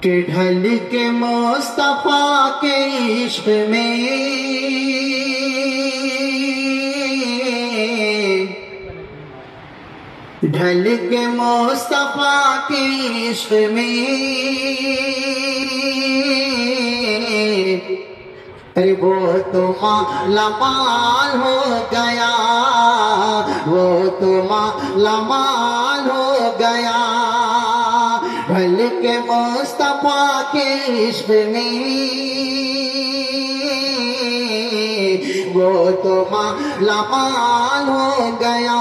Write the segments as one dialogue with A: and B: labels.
A: کہ ڈھل کے مصطفیٰ کے عشق میں ڈھل کے مصطفیٰ کے عشق میں ارے وہ تو مالا مال ہو گیا، وہ تو مالا مال ہو گیا، ڈھل کے مصطفیٰ کے عشق میں وہ تو مالا مال ہو گیا،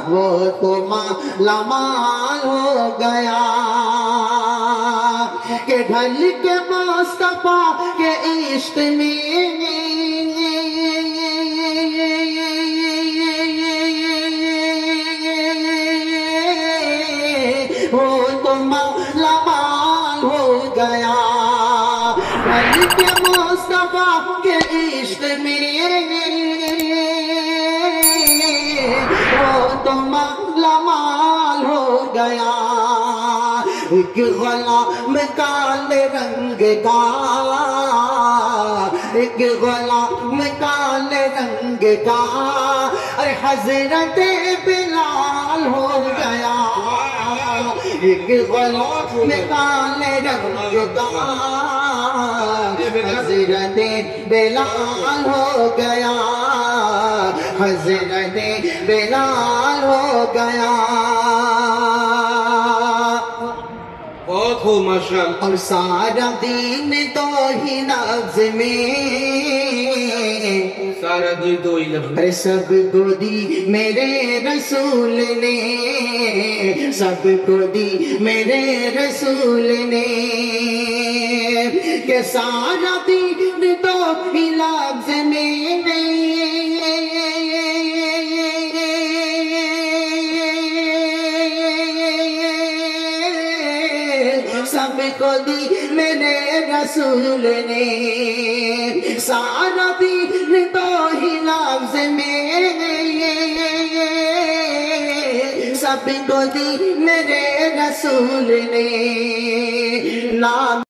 A: وہ تو مالا مال ہو گیا، کہ ڈھل کے مصطفیٰ کے عشق میں وہ تو مالا مال ہو گیا، ڈھل کے مصطفیٰ کے عشق میں وہ تو مالا مال ہو گیا، ایک غلام کالے رنگ کا، ایک غلام کالے رنگ کا، ارے حضرت بلال ہو گیا، ایک غلام کالے رنگ کا حضرت بلال ہو گیا، حضرت بلال ہو گیا،
B: بہت خوب ماشاءاللہ۔
A: اور سارا دین تو ہی لفظ میں،
B: سارا دین تو ہی لفظ میں،
A: سب کو دی میرے رسول نے، سب کو دی میرے رسول نے، کہ سارا دین تو ہی لفظ میں سب کو دی میرے رسول نے، سارا دین تو ہی لفظ میں سب کو دی میرے رسول نے، نام